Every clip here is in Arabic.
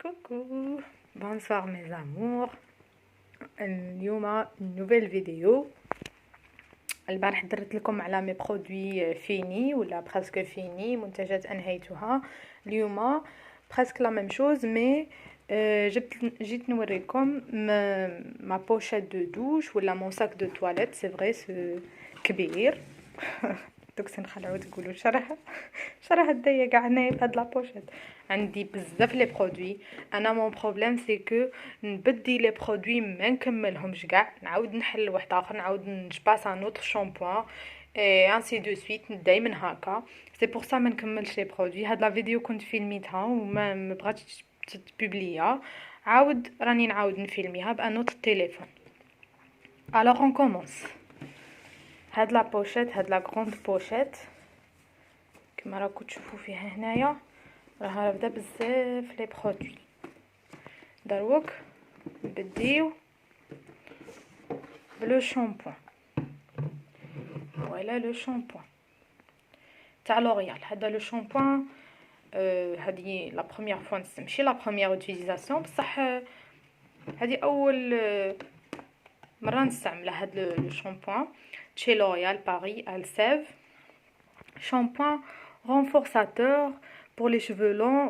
Coucou, bonsoir mes amours. اليوم نوفيل فيديو. البارح درت لكم على مي برودوي فيني ولا برسك فيني، منتجات انهيتها. اليوم برسك لا ميم شوز مي جيت نوريكم ما بوشيت دو دوش ولا مون ساك دو تواليت. سي فري سو كبير. دوك تنخلعوا تقولوا شراه دايا كاع هنايا فهاد لابوشيت. عندي بزاف لي برودوي. انا مون بروبليم سي كو نبدي لي برودوي ما نكملهمش كاع، نعاود نحل واحد اخر، نعاود نجباس ان اوتر شامبوان اي انسي دو سويت، دايما هكا. سي بور سا ما نكملش لي برودوي. هاد لا فيديو كنت فيلميتها وما بغاتش تبوبليا، راني نعاود نفيلميها بان اوتر تليفون. الوغ اون كومونس. هاد لا بوشيت، هاد لا غروند بوشيت كما راكم تشوفوا فيها هنايا، راها بدا بزاف لي برودوي. دروك نبديو بلو شامبوان. فوالا لو شامبوان تاع لوريال. هذا لو شامبوان هذه لا بروميير فوا ماشي لا بروميير اوتيليزاسيون، بصح هذه اول مره نستعمل هذا لو شامبوان. chez L'Oréal Paris Alsève. Shampoing renforçateur pour les cheveux longs,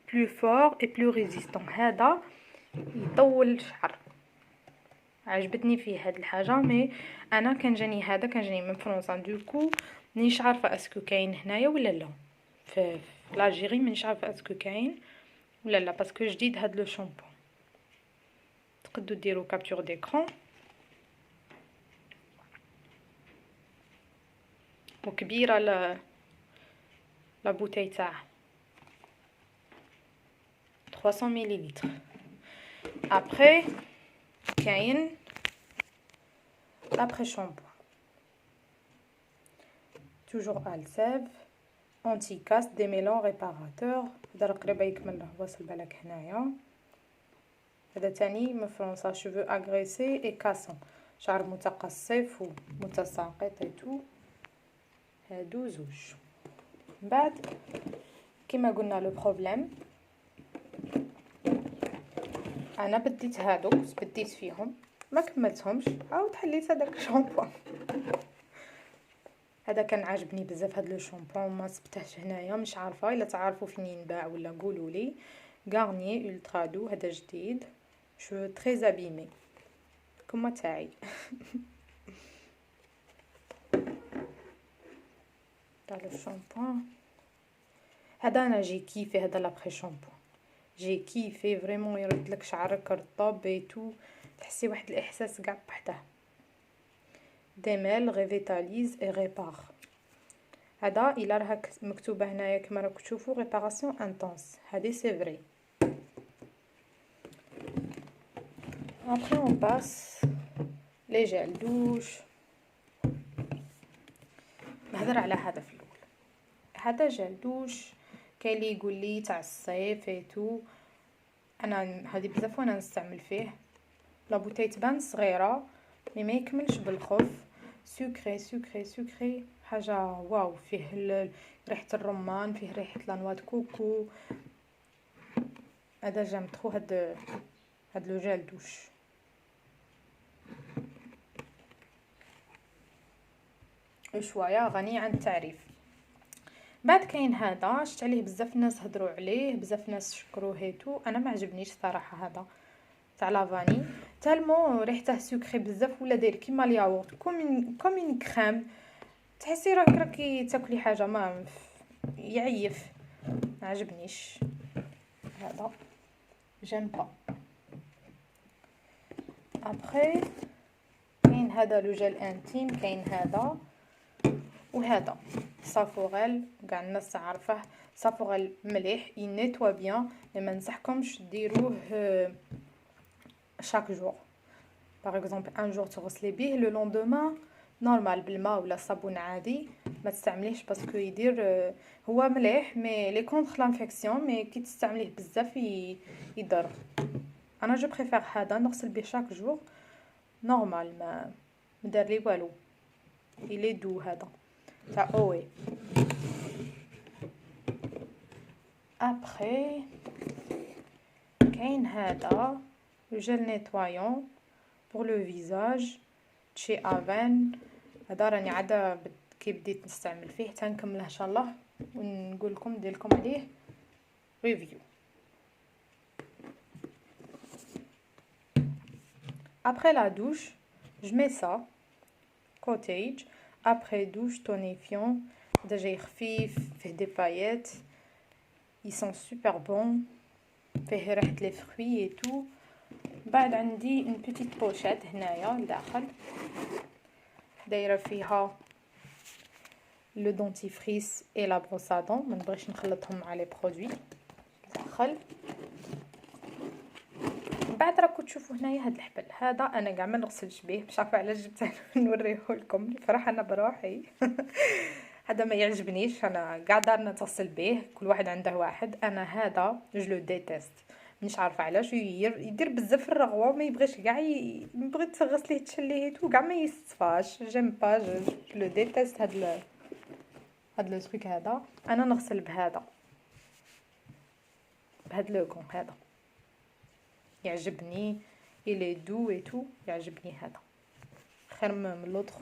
plus fort et plus résistant. هذا يطول الشعر. عجبتني فيه هاد الحاجه، مي انا كان جاني من فرنسا، دوكو مانيش عارفه اسكو كاين هنايا ولا لا. في لاجيري مانيش عارفه اسكو كاين ولا لا، باسكو جديد هاد لو شامبو. تقدروا ديروا كابتور ديكرون. وكبيره لا بوتاي تاعه 300 مليلتر. ابري كاين l'après shampoing toujours Alsève anti-casse démêlant réparateur. هذا قريبه يكمل له، واصل بالك هنايا. هذا تاني من فرنسا. cheveux agressés et cassants، شعر متقصف ومتساقط ايتو. هادو زوج. من بعد كما قلنا لو بروبليم، انا بديت فيهم ما كملتهمش، عاود حليت هذاك الشامبو. هذا كان عاجبني بزاف هذا لو شامبو، ما سبتهش هنايا، مش عارفه الا تعرفوا فين ينباع ولا قولوا لي. غارنيer الترا دو، هذا جديد. شو تري ابيمي كما تاعي. تاع لو شامبو هذا انا جي كيفي. هذا لابري شامبو جي كيفي فريمون، يرد لك شعرك رطب ايتو، تحسي واحد الاحساس كاع بحده. ديميل ريفيتاليز اي ريبار. هذا الا راها مكتوبه هنايا كما راكم تشوفوا ريباراسيون انتونس، هذه سي فري. ابري اون باس لي جيل دوش. نهضر على هذا في الاول. هذا جيل دوش كاين اللي يقول لي تاع الصيف ايتو، انا هذه بزاف وانا نستعمل فيه. لا بوتاي تبان صغيره مي ما يكملش بالخوف. سكري حاجه واو. فيه ريحه الرمان، فيه ريحه لانوات كوكو. هذا جام ترو هاد لو جيل دوش. شويه غني عن التعريف. بعد كاين هذا شفت عليه بزاف ناس هضروا عليه، بزاف ناس شكروه هيتو. انا ما عجبنيش صراحه. هذا تاع لافاني تالمون ريحته سكري بزاف، ولا داير كيما الياغورت، كوم كريم. تحسي راكي تاكلي حاجه ما يعيف. ما عجبنيش هذا، جيم با. ابري كاين هذا لو جيل انتيم، كاين هذا وهذا سافوريل. كاع الناس عارفه سافوريل مليح، ينيتوا بيان، ما ننصحكمش ديروه chaque jour. par exemple un jour تغسلي به، لو لوندومان نورمال بالماء ولا صابون عادي. ما تستعمليهش باسكو يدير هو مليح مي لي كونتر لانفيكسيون، مي كي تستعمليه بزاف يضر. انا جو بريفير هذا نغسل به chaque jour نورمال، ما مدار لي والو. الي دو هذا تاع اوي. ابري كاين هذا جل نيتوايون بور لو فيزاج تشي افان. هذا راني عاده كي بديت نستعمل فيه تنكمله ان شاء الله ونقول لكم ندير لكم عليه ريفيو. Après la douche, je mets ça, cottage. Après douche, tonifiant. Déjà خفيف, fait des paillettes. Ils sont super bons. فيه ريحة les fruits et tout. بعد عندي une petite pochette هنايا لداخل دايرة فيها لو دونتيفريس اي لا بروس ا دون. ما نبغيش نخلطهم مع لي برودوي داخل. بعد راكم تشوفوا هنايا هاد الحبل هذا انا كاع ما نغسلش به، مش عارفه علاش جبته نوريه لكم. فرح انا بروحي هذا ما يعجبنيش، انا كاع دارنا نغسل به، كل واحد عنده واحد. انا هذا جو ديتيست، مش عارفه علاش يدير بزاف في الرغوه وما يبغيش كاع بغيت تغسليه تشليه تو كاع ما يصفاش. جيم با جو ديتيست هاد لو تريك هذا. انا نغسل بهذا بهاد لو كون هذا يعجبني، الي دو اي تو، يعجبني هذا خير من لوطخ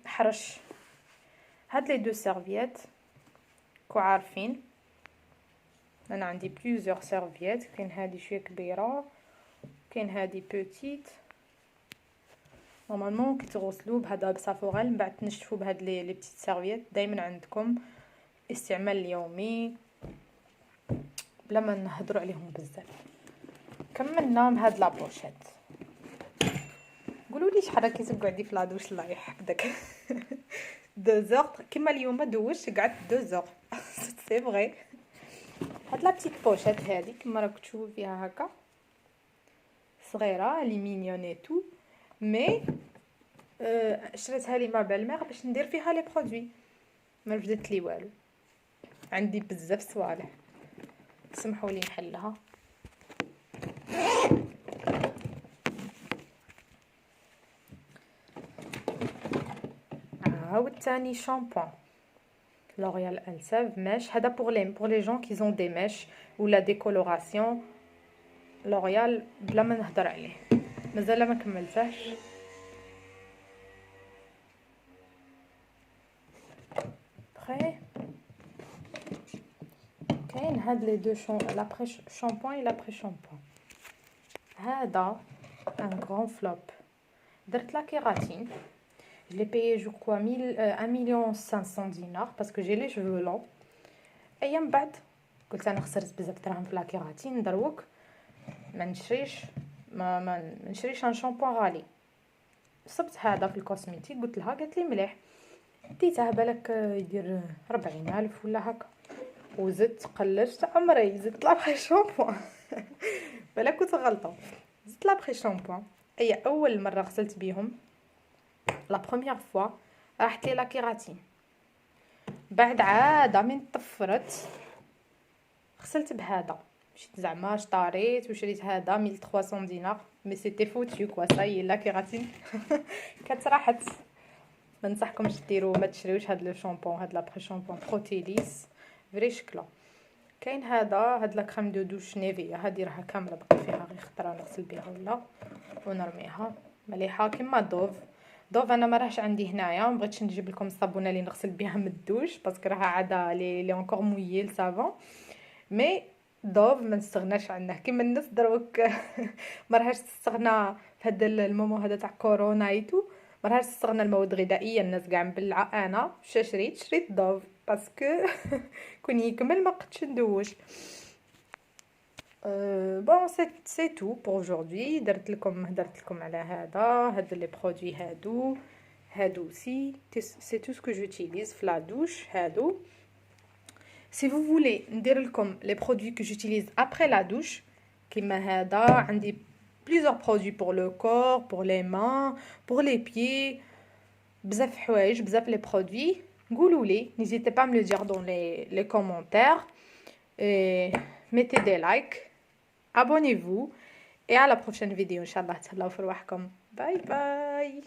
حرش. هاد لي دو سيرفييت كو عارفين انا عندي بليزيور سيرفييت، كاين هادي شويه كبيره كاين هادي بوتيت. نورمالمون كي تغسلوا بهذا بصافوريل من بعد تنشفوا بهاد لي بتيت سيرفييت دائما عندكم استعمال اليومي بلا ما نهضروا عليهم بزاف. كملنا بهاد لابوشيت. قولوا لي شحال راكي تقعدي في لادوش الله يحفظك 2 زور كيما اليوم دوشت قعدت 2 زور سي فري. هاد لا بتيت بوشيت هادي كما راكم تشوفوا فيها هكا صغيره لي مينيون اي تو، مي شريتها لي مع بالمير باش ندير فيها لي برودوي، ما وجدت لي والو، عندي بزاف صوالح. سمحوا لي نحلها. عاود تاني شامبون لوريال الساف ميش. هذا بور لي جون كي زون دي ميش ولا ديكولوراسيون. لوريال بلا ما نهضر عليه مازال ما كملتهش. بخي كاين هاد لي دو لابري شامبون اي لابري شامبون. هذا ان غران فلوب. درت لا كيراتين، je l'ai payé je crois 1,5 million دينار باسكو جي لي شوفو لون. ايام بعد قلت انا خسرت بزاف دراهم في لا كيراتين، دروك ما نشريش ان شامبون غالي. صبت هذا في الكوسميتيك قلت لها، قالت لي مليح. ديته بالك يدير 40,000 ولا هكا، وزدت قلشت عمري زدت لابخي شامبون بالك كنت غلطه. زدت لابخي شامبون اي اول مره غسلت بيهم لا بروميير فوا راحت لي لا كيراتين. بعد عاده من طفرت غسلت بهذا، مشيت زعما اشتريت وشريت هذا 1300 دينار مي سيتي فوتو كوا صاي لا كيراتين كانت راحت. ما ننصحكمش ديروا، ما تشريوش هاد لو شامبون، هاد لابري شامبون بروتيليس فري شكله. كاين هاد لا كريم دو دوش نيفيا، هادي راها كامله بقى فيها غير خطره نغسل بها ولا ونرميها مليحه كيما دوف انا ما راهش عندي هنايا، ما بغيتش نجيب لكم الصابونه اللي نغسل بها من الدوش باسكو راها عاده لي انكور مويي الصابون. مي دوف ما نستغناش عنه كيما الناس دروك ما راهش تستغنى في هذا المومو هذا تاع كورونا ايتو، ما راهش تستغنى المواد الغذائيه. الناس كاع مبلعه، انا شريت دوف باسكو كون يكمل ما قدش ندوش. بون سي تو بور اجوردي. هدرت لكم على هاد لي برودوي هادو سي سي تو سكو جوتيليز في لا دوش هادو. Si vous voulez ندير لكم les produits que j'utilise après la douche كيما هذا عندي plusieurs produits pour le corps, pour les mains, pour les pieds, بزاف حوايج بزاف les produits. قولوا لي n'hésitez pas à me le dire dans les commentaires et mettez des likes, abonnez-vous et à la prochaine vidéo. Inch'Allah, tهلاو في رواحكم. باي باي.